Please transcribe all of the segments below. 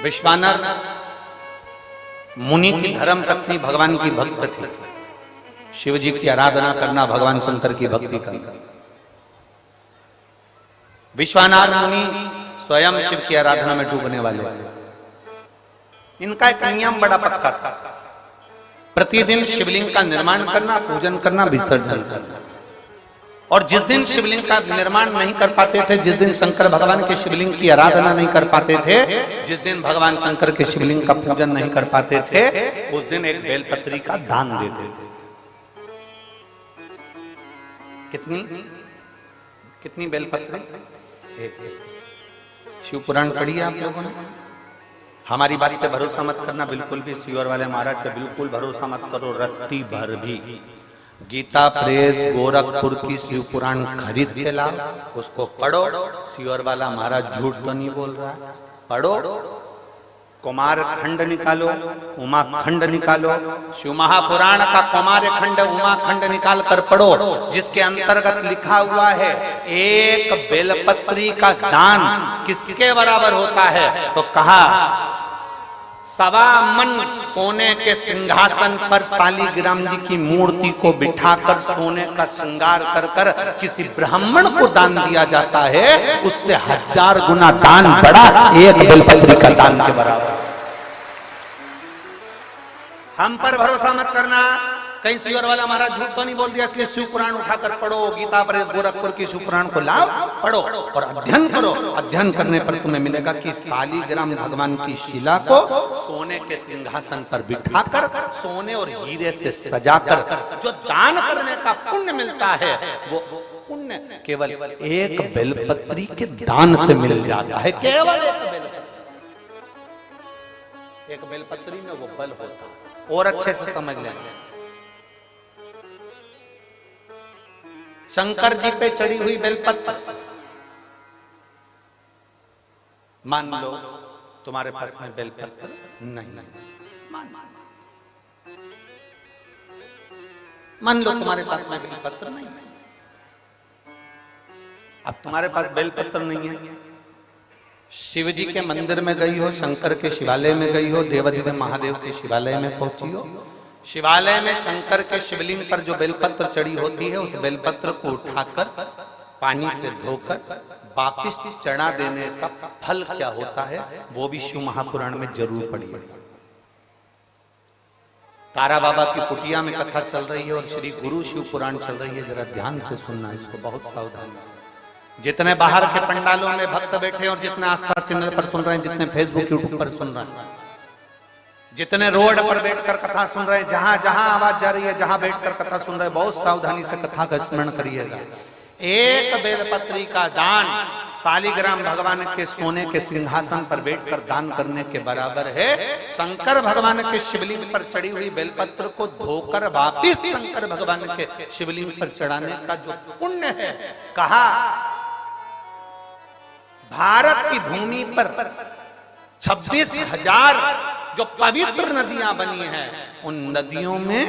विश्वानर मुनि की धर्म पत्नी भगवान की भक्त थी। शिव जी की आराधना करना, भगवान शंकर की भक्ति करना। विश्वानर मुनि स्वयं शिव की आराधना में डूबने वाले थे। इनका एक नियम बड़ा पक्का था, प्रतिदिन शिवलिंग का निर्माण करना, पूजन करना, विसर्जन करना। और जिस दिन शिवलिंग का निर्माण नहीं कर पाते थे, जिस दिन शंकर भगवान के शिवलिंग की आराधना नहीं कर पाते थे, जिस दिन भगवान शंकर के शिवलिंग का पूजन नहीं कर पाते थे, उस दिन एक बेलपत्री का दान देते थे। कितनी कितनी बेलपत्री? एक। शिव पुराण पढ़ी है आप लोगों ने? हमारी बात पे भरोसा मत करना, बिल्कुल भी। सीवर वाले महाराज पे बिल्कुल भरोसा मत करो, रत्ती भर भी। गीता प्रेस गोरखपुर की शिव पुराण खरीद के लाओ, उसको पढ़ो। सीवर वाला महाराज झूठ तो नहीं बोल रहा है, पढ़ो। कुमार खंड निकालो, उमा खंड निकालो, शिव महापुराण का कुमार खंड, उमा खंड निकाल कर पढ़ो, जिसके अंतर्गत लिखा हुआ है एक बेलपत्री का दान किसके बराबर होता है। तो कहा 1.25 मन सोने के सिंहासन पर शालिग्राम जी की मूर्ति को बिठाकर सोने का श्रृंगार कर कर किसी ब्राह्मण को दान दिया जाता है, उससे 1000 गुना दान बड़ा एक बेलपत्री का दान के बराबर। हम पर भरोसा मत करना, कहीं सीवर वाला महाराज झूठ तो नहीं बोल दिया, इसलिए शिव पुराण उठाकर पढ़ो। गीता प्रेस गोरखपुर की शिव पुराण को लाओ, पढ़ो और अध्ययन करो। अध्ययन करने पर तुम्हें मिलेगा कि शालिग्राम भगवान की शिला को सोने के सिंहासन पर बिठाकर, सोने और हीरे से सजाकर जो दान करने का पुण्य मिलता है, वो पुण्य केवल एक बेलपत्री के दान से मिल जाता है। केवल एक बेलपत्री में वो बल होता है। और अच्छे से समझ लें, शंकर जी पे चढ़ी हुई बेलपत्र, मान लो तुम्हारे पास में बेलपत्र नहीं, मान लो तुम्हारे पास में बेलपत्र नहीं। अब तुम्हारे पास बेलपत्र नहीं है, शिव जी के मंदिर में गई हो, शंकर के शिवालय में गई हो, देवाधिदेव महादेव के शिवालय में पहुंची हो, शिवालय में शंकर के शिवलिंग पर जो बेलपत्र चढ़ी होती है, उस बेलपत्र को उठाकर पानी से धोकर वापिस चढ़ा देने का फल क्या होता है, वो भी शिव महापुराण में जरूर पढ़िए। तारा बाबा की कुटिया में कथा चल रही है और श्री गुरु शिव पुराण चल रही है, जरा ध्यान से सुनना इसको, बहुत सावधानी से। जितने बाहर के पंडालों में भक्त बैठे और जितने आस्था चैनल पर सुन रहे हैं, जितने फेसबुक यूट्यूब पर सुन रहे हैं, जितने रोड पर बैठकर कथा सुन रहे हैं, जहां जहां आवाज जा रही है, जहां बैठकर कथा सुन रहे हैं, बहुत सावधानी से कथा का स्मरण करिएगा। एक बेलपत्री का दान शालिग्राम भगवान के सोने के सिंहासन पर बैठकर दान करने के बराबर है। शंकर भगवान के शिवलिंग पर चढ़ी हुई बेलपत्र को धोकर वापिस शंकर भगवान के शिवलिंग पर चढ़ाने का जो पुण्य है, कहा भारत की भूमि पर 26,000 जो पवित्र नदियां बनी हैं, उन नदियों में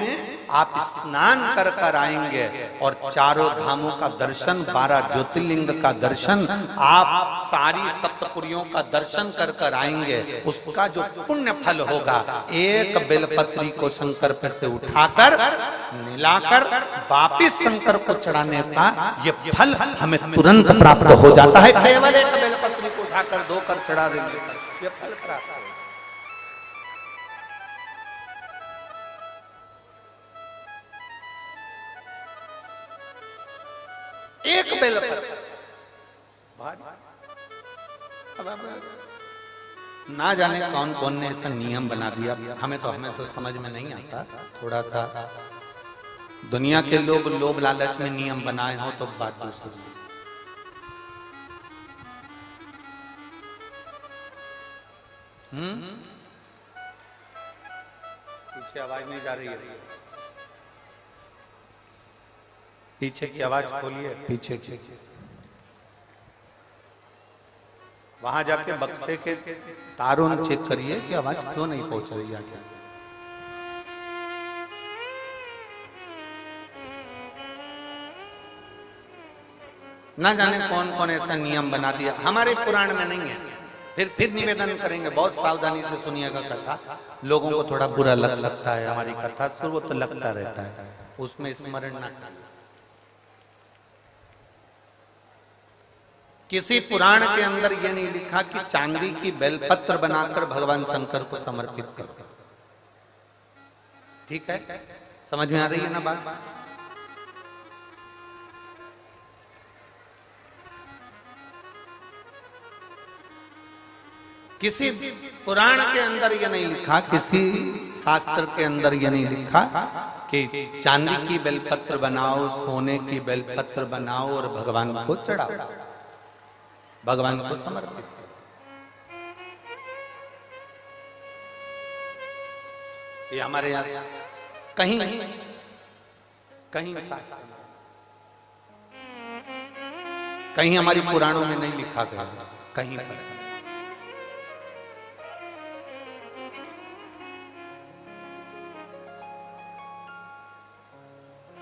आप स्नान कर कर आएंगे और चारों धामों का दर्शन, 12 ज्योतिर्लिंग का दर्शन, आप सारी सप्तपुरियों का दर्शन कर कर आएंगे। उसका जो पुण्य फल होगा, एक बेलपत्री को शंकर पर से उठाकर मिलाकर वापिस शंकर को चढ़ाने का ये फल हमें तुरंत प्राप्त हो जाता है। केवल एक बेलपत्री को उठाकर धोकर चढ़ा देंगे, ये फल प्राप्त होगा। एक बेलपत्र ना जाने कौन कौन ने ऐसा नियम बना दिया, हमें तो समझ में नहीं आता। थोड़ा सा दुनिया के लोग लोभ लालच में नियम बनाए हो तो बात दूसरी। पीछे आवाज नहीं जा रही है, पीछे की आवाज खोलिए, पीछे की। वहां जाके बक्से के तारों चेक करिए कि आवाज क्यों नहीं पहुंच रही है। क्या ना जाने कौन कौन ऐसा नियम बना दिया, हमारे पुराण में नहीं है, फिर निवेदन करेंगे, बहुत सावधानी से सुनिएगा कथा। लोगों को थोड़ा बुरा लग सकता है हमारी कथा, तो वो तो लगता रहता है, उसमें स्मरण ना करें। किसी पुराण के अंदर यह नहीं लिखा कि चांदी की बेलपत्र बनाकर भगवान शंकर को समर्पित करो। ठीक है, समझ में आ रही है ना बात? किसी पुराण के अंदर यह नहीं लिखा, किसी शास्त्र के अंदर यह नहीं लिखा कि चांदी की बेलपत्र बनाओ, सोने की बेलपत्र बनाओ और भगवान को चढ़ाओ, भगवान को समर्पित करो। ये हमारे यहां कहीं कहीं कहीं हमारी पुराणों में नहीं लिखा गया, कहीं पर।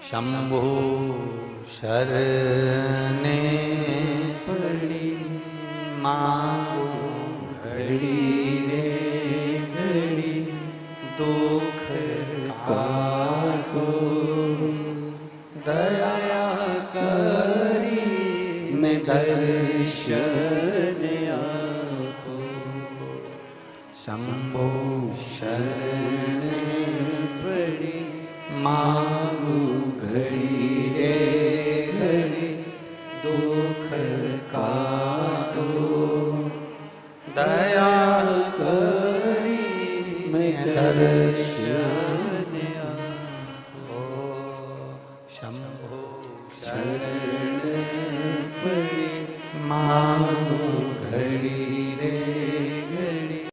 शंभु शरणे पड़ी मांगो घड़ी रे घड़ी, दुख काटो दया करी मैं दर्शन आपो। शंभु शरणे पड़ी मांगो घड़ी रे घड़ी, दुख काटो दया करी मैं दर्शन आपो। शंभो शरण पड़ी मांगो घड़ी रे